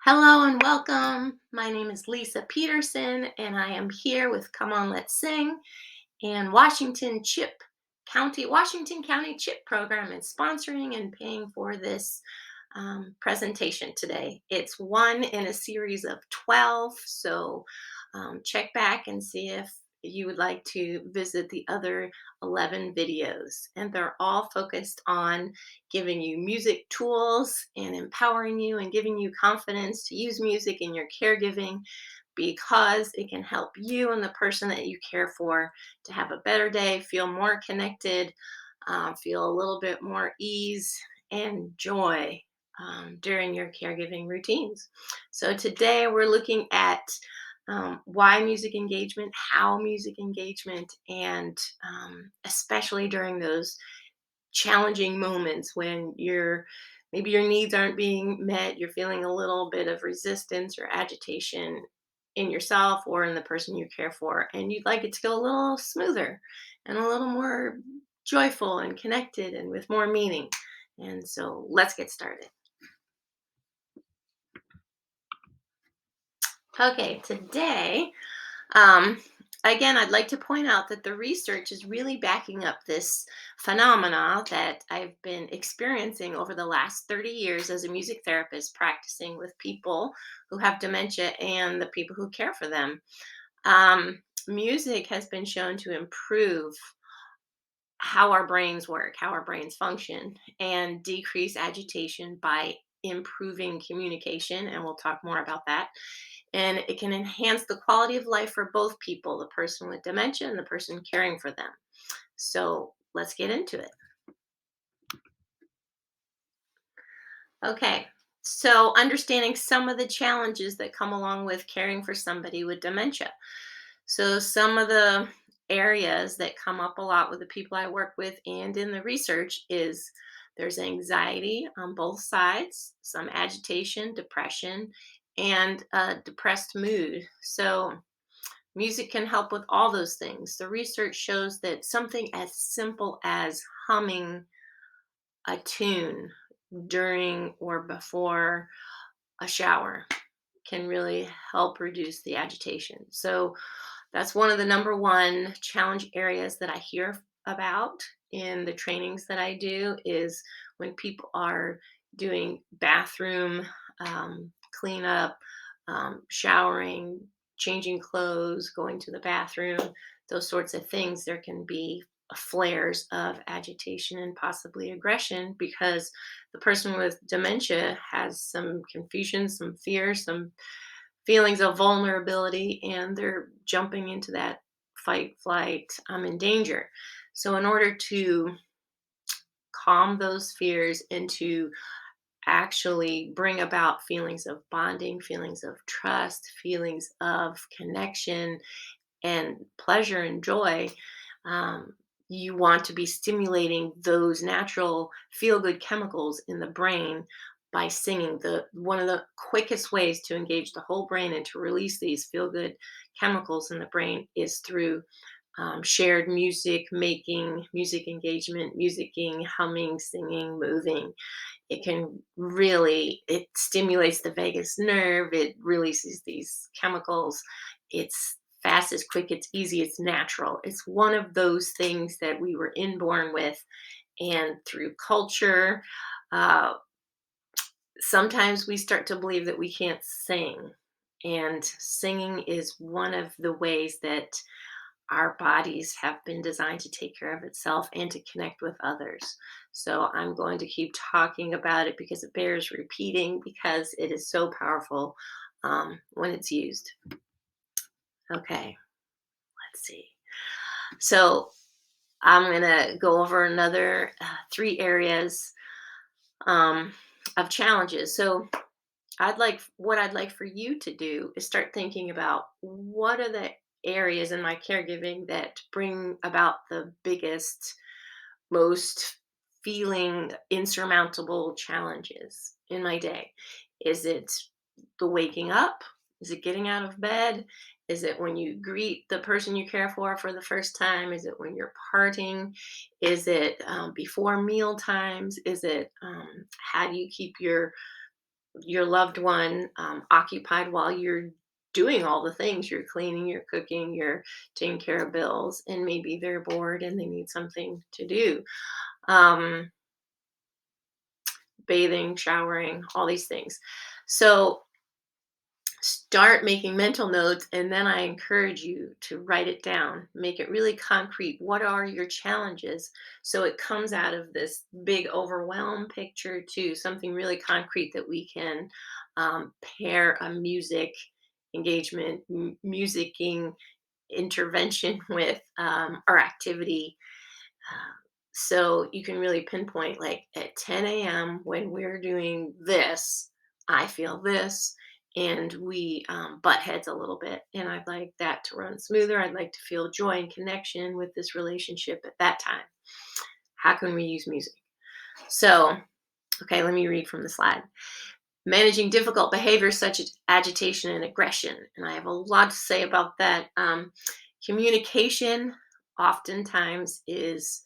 Hello and welcome. My name is Lisa Peterson, and I am here with Come On Let's Sing and Washington County CHIP program is sponsoring and paying for this presentation today. It's one in a series of 12, so check back and see if you would like to visit the other 11 videos. And they're all focused on giving you music tools and empowering you and giving you confidence to use music in your caregiving because it can help you and the person that you care for to have a better day, feel more connected, feel a little bit more ease and joy during your caregiving routines. So today we're looking at why music engagement, how music engagement, and especially during those challenging moments when maybe your needs aren't being met, you're feeling a little bit of resistance or agitation in yourself or in the person you care for, and you'd like it to go a little smoother and a little more joyful and connected and with more meaning. And so let's get started. Okay, today, um, again, I'd like to point out that the research is really backing up this phenomena that I've been experiencing over the last 30 years as a music therapist, practicing with people who have dementia and the people who care for them. Music has been shown to improve how our brains work, how our brains function, and decrease agitation by improving communication. And we'll talk more about that. And it can enhance the quality of life for both people, the person with dementia and the person caring for them. So let's get into it. Okay. So, understanding some of the challenges that come along with caring for somebody with dementia. So, some of the areas that come up a lot with the people I work with and in the research is there's anxiety on both sides, some agitation, depression, and a depressed mood. So, music can help with all those things. The research shows that something as simple as humming a tune during or before a shower can really help reduce the agitation. So that's one of the number one challenge areas that I hear about in the trainings that I do is when people are doing bathroom cleanup, showering, changing clothes, going to the bathroom, those sorts of things. There can be flares of agitation and possibly aggression because the person with dementia has some confusion, some fear, some feelings of vulnerability, and they're jumping into that fight, flight, I'm in danger. So, in order to calm those fears and to actually bring about feelings of bonding, feelings of trust, feelings of connection, and pleasure and joy, um, you want to be stimulating those natural feel good chemicals in the brain by singing. The one of the quickest ways to engage the whole brain and to release these feel good chemicals in the brain is through shared music making, music engagement, musicking, humming, singing, moving. It stimulates the vagus nerve, it releases these chemicals. It's fast, it's quick, it's easy, it's natural. It's one of those things that we were inborn with, and through culture, uh, sometimes we start to believe that we can't sing, and singing is one of the ways that our bodies have been designed to take care of itself and to connect with others. So I'm going to keep talking about it because it bears repeating because it is so powerful when it's used. Okay, let's see. So I'm going to go over another three areas um, of challenges. So what I'd like for you to do is start thinking about what are the areas in my caregiving that bring about the biggest, most feeling insurmountable challenges in my day. Is it the waking up? Is it getting out of bed? Is it when you greet the person you care for the first time? Is it when you're parting? Is it before meal times? Is it how do you keep your your loved one occupied while you're doing all the things. You're cleaning, you're cooking, you're taking care of bills, and maybe they're bored and they need something to do. Um, Bathing, showering, all these things. So start making mental notes, and then I encourage you to write it down. Make it really concrete. What are your challenges? So it comes out of this big overwhelm picture to something really concrete that we can pair a music engagement, musicking intervention with, or activity. So you can really pinpoint, like, at 10 a.m. when we're doing this, I feel this, and we butt heads a little bit. And I'd like that to run smoother. I'd like to feel joy and connection with this relationship at that time. How can we use music? So, okay, let me read from the slide. Managing difficult behaviors such as agitation and aggression. And I have a lot to say about that. Communication oftentimes is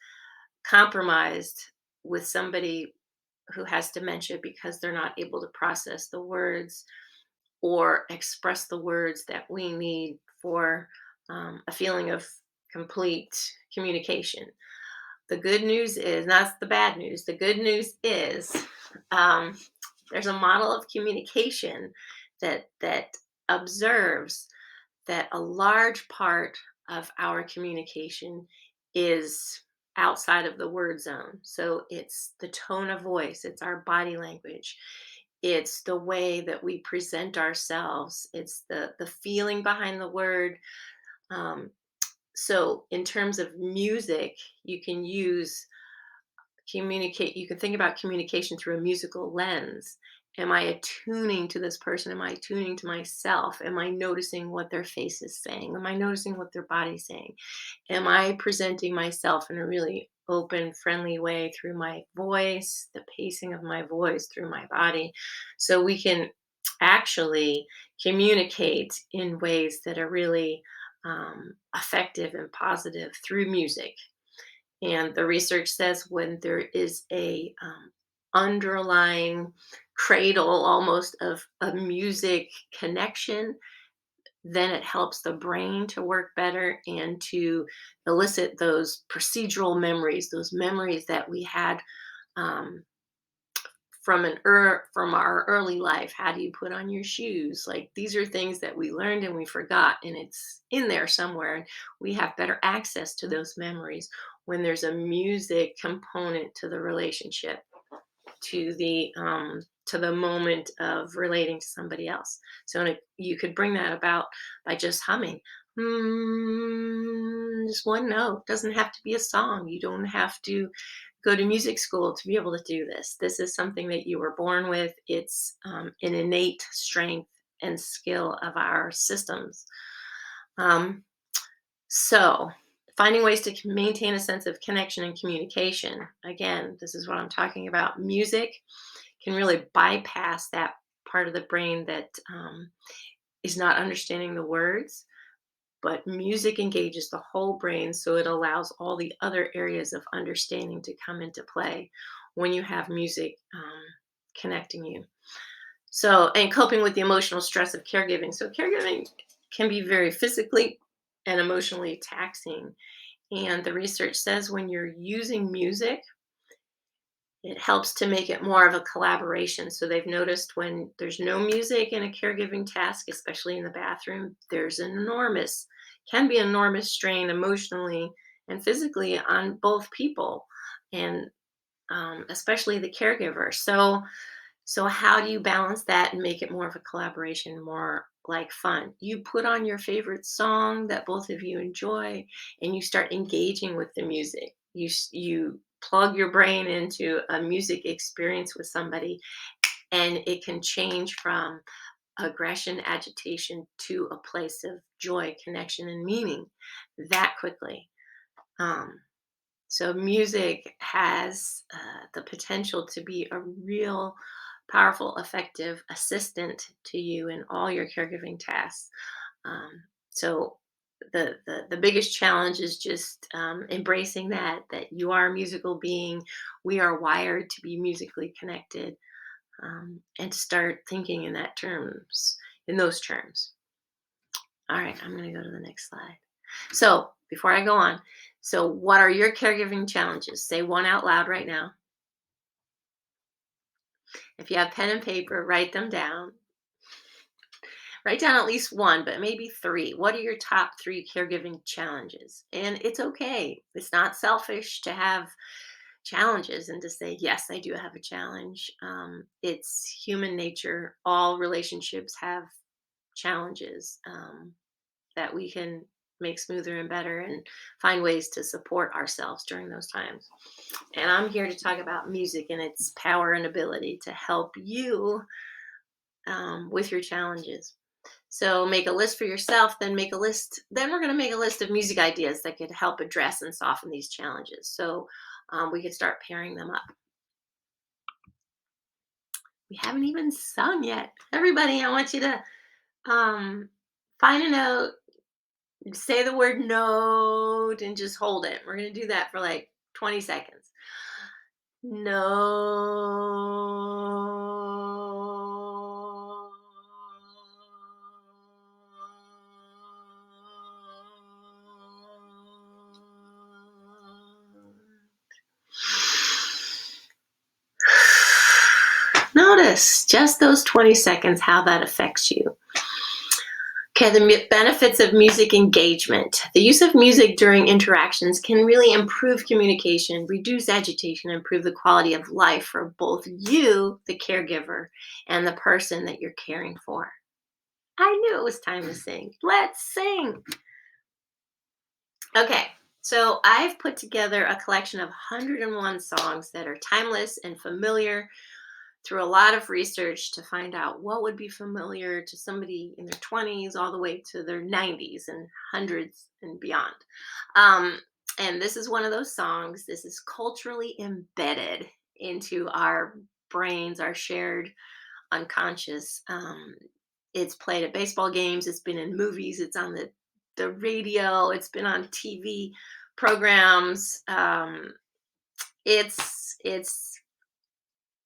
compromised with somebody who has dementia because they're not able to process the words or express the words that we need for a feeling of complete communication. The good news is, that's the bad news. The good news is, um, there's a model of communication that observes that a large part of our communication is outside of the word zone. So it's the tone of voice, it's our body language, it's the way that we present ourselves, it's the feeling behind the word. Um, so in terms of music, you can use communicate you can think about communication through a musical lens. Am I attuning to this person? Am I attuning to myself? Am I noticing what their face is saying? Am I noticing what their body's saying? Am I presenting myself in a really open, friendly way through my voice, the pacing of my voice, through my body? So we can actually communicate in ways that are really effective and positive through music. And the research says when there is a underlying cradle almost of a music connection, then it helps the brain to work better and to elicit those procedural memories, those memories that we had um, from our early life. How do you put on your shoes? Like, these are things that we learned and we forgot, and it's in there somewhere. And we have better access to those memories when there's a music component to the relationship, to the moment of relating to somebody else. So you could bring that about by just humming. Just one note. Doesn't have to be a song. You don't have to go to music school to be able to do this. This is something that you were born with. It's an innate strength and skill of our systems. Um, so, finding ways to maintain a sense of connection and communication. Again, this is what I'm talking about. Music can really bypass that part of the brain that is not understanding the words, but music engages the whole brain, so it allows all the other areas of understanding to come into play when you have music connecting you. So, and coping with the emotional stress of caregiving. So, caregiving can be very physically and emotionally taxing. And the research says when you're using music, it helps to make it more of a collaboration. So they've noticed when there's no music in a caregiving task, especially in the bathroom, there's can be enormous strain emotionally and physically on both people, and especially the caregiver. So how do you balance that and make it more of a collaboration, more like fun? You put on your favorite song that both of you enjoy, and you start engaging with the music. You plug your brain into a music experience with somebody, and it can change from aggression, agitation to a place of joy, connection, and meaning that quickly. Um, so music has the potential to be a real powerful, effective assistant to you in all your caregiving tasks. So the biggest challenge is just embracing that you are a musical being. We are wired to be musically connected. and to start thinking in those terms. All right, I'm going to go to the next slide. So before I go on, so what are your caregiving challenges? Say one out loud right now. If you have pen and paper, write them down. Write down at least one, but maybe three. What are your top three caregiving challenges? And it's okay. It's not selfish to have challenges and to say, yes, I do have a challenge. It's human nature. All relationships have challenges that we can make smoother and better and find ways to support ourselves during those times. And I'm here to talk about music and its power and ability to help you with your challenges. So make a list for yourself, then make a list. Then we're going to make a list of music ideas that could help address and soften these challenges. So we could start pairing them up. We haven't even sung yet. Everybody, I want you to find a note, say the word note, and just hold it. We're going to do that for like 20 seconds. No. Notice just those 20 seconds how that affects you. Okay, the benefits of music engagement. The use of music during interactions can really improve communication, reduce agitation, improve the quality of life for both you, the caregiver, and the person that you're caring for. I knew it was time to sing. Let's sing. Okay, so I've put together a collection of 101 songs that are timeless and familiar through a lot of research to find out what would be familiar to somebody in their 20s all the way to their 90s and hundreds and beyond. Um, and this is one of those songs. This is culturally embedded into our brains, our shared unconscious. It's played at baseball games. It's been in movies. It's on the radio. It's been on TV programs. It's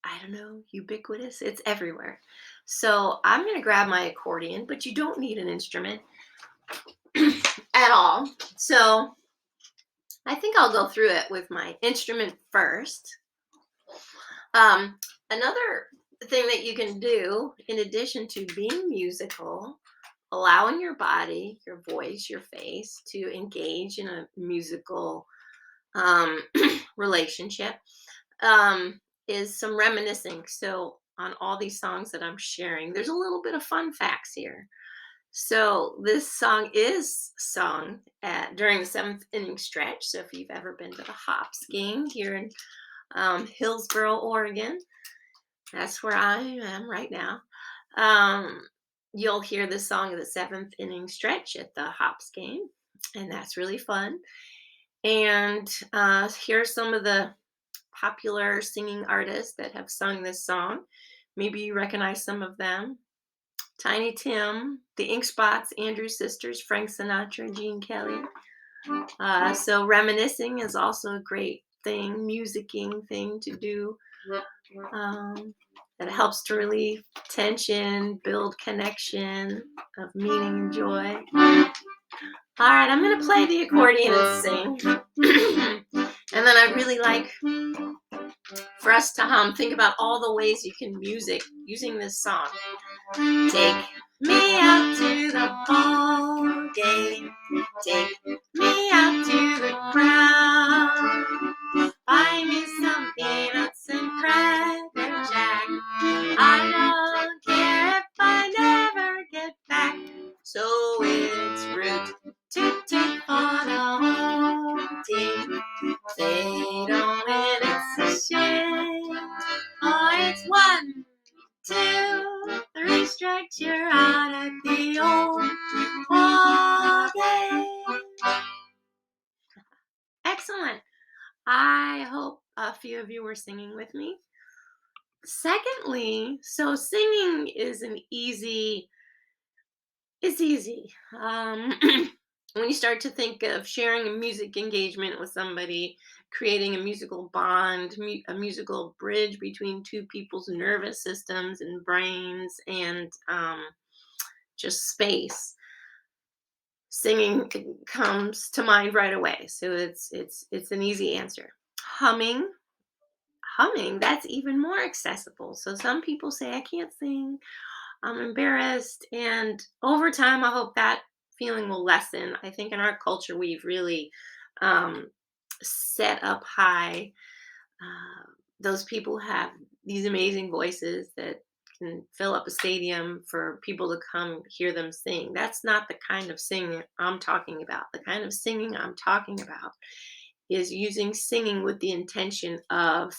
I don't know, ubiquitous. It's everywhere. So I'm going to grab my accordion, but you don't need an instrument at all. So I think I'll go through it with my instrument first. Another thing that you can do, in addition to being musical, allowing your body, your voice, your face to engage in a musical relationship, is some reminiscing. So on all these songs that I'm sharing, there's a little bit of fun facts here. So this song is sung during the seventh inning stretch. So if you've ever been to the Hops game here in Hillsboro, Oregon, that's where I am right now. You'll hear this song in the seventh inning stretch at the Hops game, and that's really fun. And here's some of the popular singing artists that have sung this song. Maybe you recognize some of them. Tiny Tim, the Ink Spots, Andrews Sisters, Frank Sinatra, Gene Kelly. So reminiscing is also a great thing, musicking thing to do. That helps to relieve tension, build connection of meaning and joy. All right, I'm going to play the accordion and sing. And then I really like for us to think about all the ways you can music using this song. Take me out to the ball game. Take me out to the crowd. Buy me some peanuts and cracker jack. I don't care if I never get back. So it's root toot toot for the home team. They don't win, it's a shame. Oh, it's 1, 2, 3 strikes, you're out at the old ball game. Excellent. I hope a few of you were singing with me. Secondly, so singing is it's easy. When you start to think of sharing a music engagement with somebody, creating a musical bond, a musical bridge between two people's nervous systems and brains, and just space. Singing comes to mind right away, so it's an easy answer. Humming, humming, that's even more accessible. So some people say, I can't sing, I'm embarrassed. And over time, I hope that feeling will lessen. I think in our culture, we've really um, set up high. Those people have these amazing voices that can fill up a stadium for people to come hear them sing. That's not the kind of singing I'm talking about. The kind of singing I'm talking about is using singing with the intention of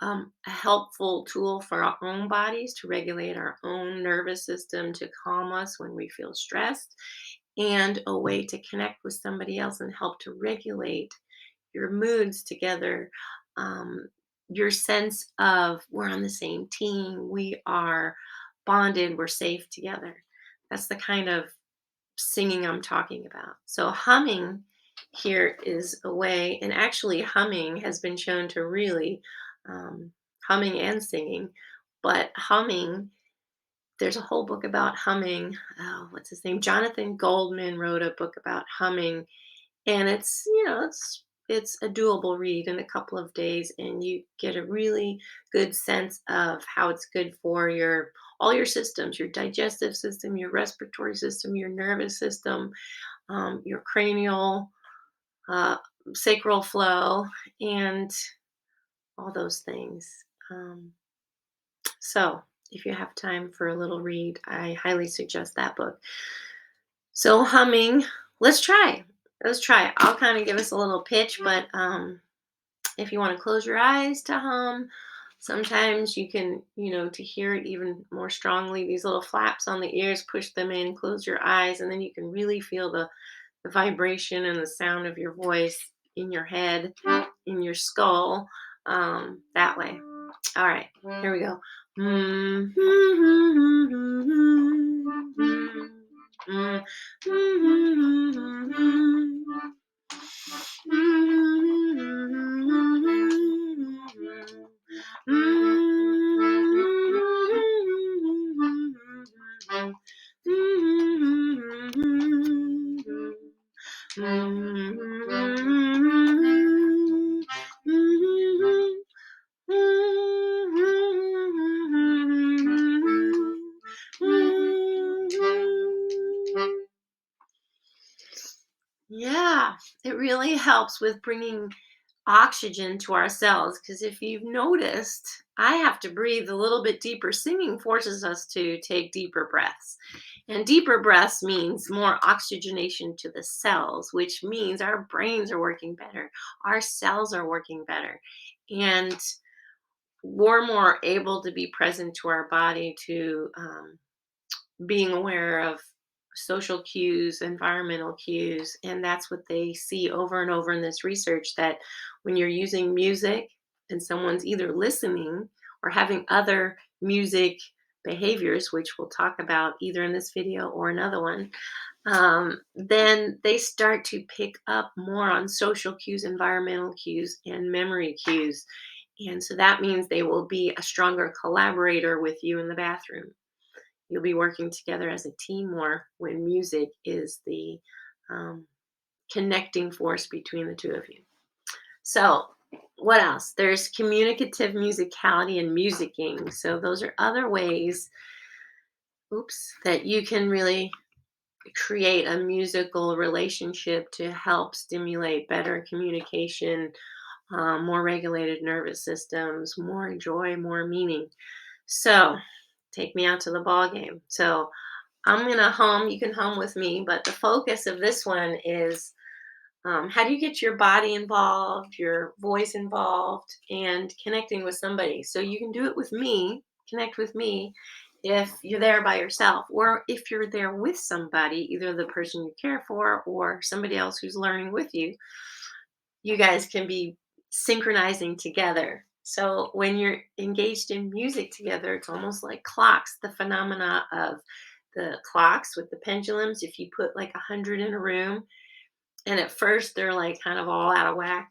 a helpful tool for our own bodies to regulate our own nervous system, to calm us when we feel stressed, and a way to connect with somebody else and help to regulate your moods together. Um, your sense of we're on the same team, we are bonded, we're safe together. That's the kind of singing I'm talking about. So, humming here is a way, and actually, humming has been shown to really, um, humming and singing, but humming, there's a whole book about humming. Oh, what's his name? Jonathan Goldman wrote a book about humming, and it's a doable read in a couple of days, and you get a really good sense of how it's good for your all your systems, your digestive system, your respiratory system, your nervous system, your cranial, uh, sacral flow, and all those things. Um, so, if you have time for a little read, I highly suggest that book. So, humming, let's try. Let's try. I'll kind of give us a little pitch, but if you want to close your eyes to hum, sometimes you can, to hear it even more strongly, these little flaps on the ears, push them in, close your eyes, and then you can really feel the vibration and the sound of your voice in your head, in your skull, that way. All right, here we go. Yeah, it really helps with bringing oxygen to our cells, because if you've noticed, I have to breathe a little bit deeper. Singing forces us to take deeper breaths. And deeper breaths means more oxygenation to the cells, which means our brains are working better, our cells are working better. And we're more able to be present to our body, to being aware of social cues, environmental cues, and that's what they see over and over in this research, that when you're using music and someone's either listening or having other music behaviors, which we'll talk about either in this video or another one, then they start to pick up more on social cues, environmental cues, and memory cues. And so that means they will be a stronger collaborator with you in the bathroom. You'll be working together as a team more when music is the um, connecting force between the two of you. So, what else? There's communicative musicality and musicking. So, those are other ways, that you can really create a musical relationship to help stimulate better communication, more regulated nervous systems, more joy, more meaning. So, take me out to the ball game. So, I'm gonna hum. You can hum with me, but the focus of this one is, how do you get your body involved, your voice involved, and connecting with somebody? So you can do it with me, connect with me if you're there by yourself, or if you're there with somebody, either the person you care for or somebody else who's learning with you. You guys can be synchronizing together. So when you're engaged in music together, it's almost like clocks, the phenomena of the clocks with the pendulums. If you put like 100 in a room, and at first they're like kind of all out of whack,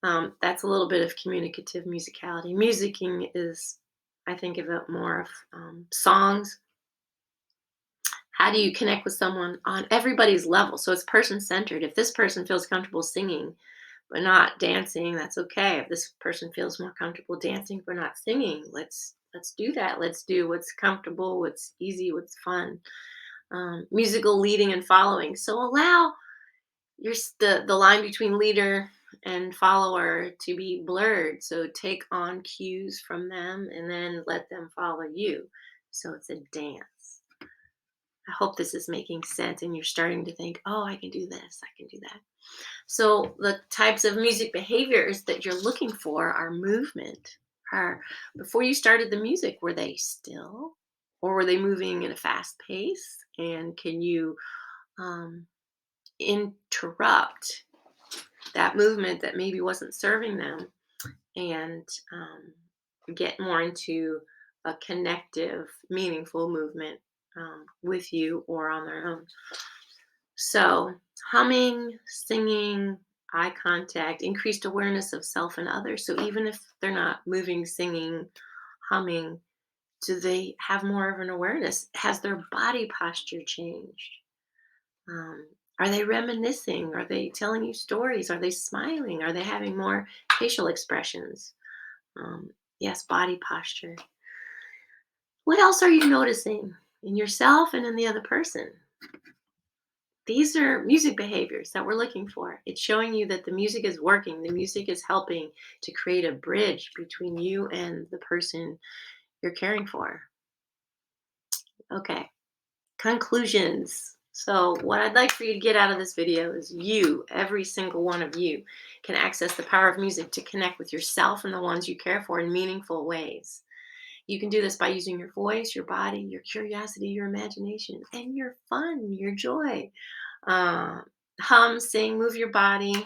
That's a little bit of communicative musicality. Musicking is, I think of it more of songs. How do you connect with someone on everybody's level? So it's person centered. If this person feels comfortable singing but not dancing, that's okay. If this person feels more comfortable dancing but not singing, let's do that. Let's do what's comfortable, what's easy, what's fun. Musical leading and following. So allow the line between leader and follower to be blurred. So take on cues from them and then let them follow you. So it's a dance. I hope this is making sense and you're starting to think, oh, I can do this, I can do that. So the types of music behaviors that you're looking for are movement. Are before you started the music, were they still or were they moving in a fast pace? And can you um, interrupt that movement that maybe wasn't serving them and get more into a connective, meaningful movement with you or on their own? So, humming, singing, eye contact, increased awareness of self and others. So, even if they're not moving, singing, humming, do they have more of an awareness? Has their body posture changed? Um, are they reminiscing? Are they telling you stories? Are they smiling? Are they having more facial expressions? Yes, body posture. What else are you noticing in yourself and in the other person? These are music behaviors that we're looking for. It's showing you that the music is working. The music is helping to create a bridge between you and the person you're caring for. Okay, conclusions. So, what I'd like for you to get out of this video is you, every single one of you, can access the power of music to connect with yourself and the ones you care for in meaningful ways. You can do this by using your voice, your body, your curiosity, your imagination, and your fun, your joy. Uh, Hum, sing, move your body.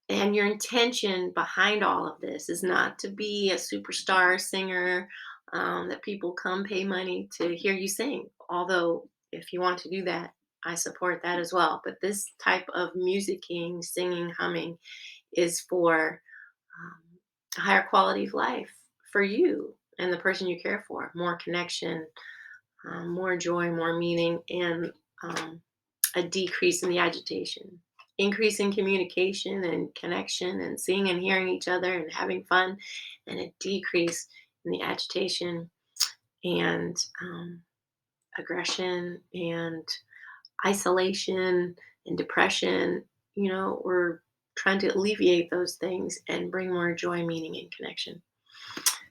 And your intention behind all of this is not to be a superstar singer that people come pay money to hear you sing. Although, if you want to do that, I support that as well. But this type of musicking, singing, humming is for a higher quality of life for you and the person you care for. More connection, more joy, more meaning, and um, a decrease in the agitation, increase in communication and connection and seeing and hearing each other and having fun, and a decrease in the agitation and aggression and isolation and depression. We're trying to alleviate those things and bring more joy, meaning, and connection.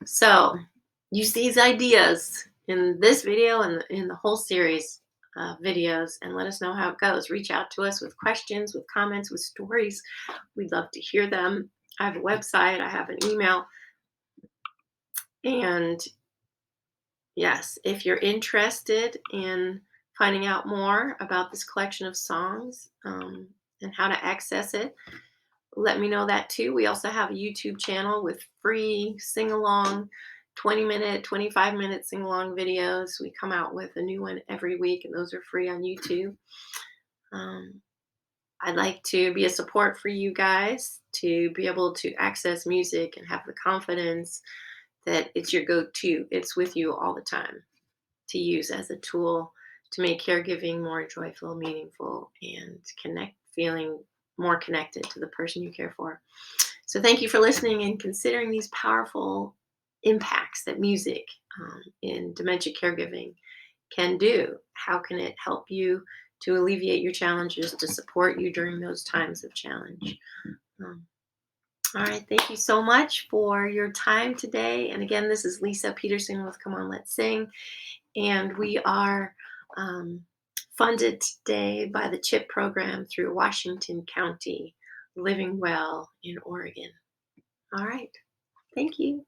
So use these ideas in this video and in the whole series of videos and let us know how it goes. Reach out to us with questions, with comments, with stories. We'd love to hear them. I have a website, I have an email. And yes, if you're interested in finding out more about this collection of songs and how to access it, let me know that too. We also have a YouTube channel with free sing along, 20-minute, 25-minute sing along videos. We come out with a new one every week, and those are free on YouTube. Um, I'd like to be a support for you guys to be able to access music and have the confidence that it's your go to. It's with you all the time to use as a tool to make caregiving more joyful, meaningful, and feeling more connected to the person you care for. So thank you for listening and considering these powerful impacts that music in dementia caregiving can do. How can it help you to alleviate your challenges, to support you during those times of challenge? Um, all right, thank you so much for your time today. And again, this is Lisa Peterson with Come On, Let's Sing. And we are funded today by the CHIP program through Washington County Living Well in Oregon. All right. Thank you.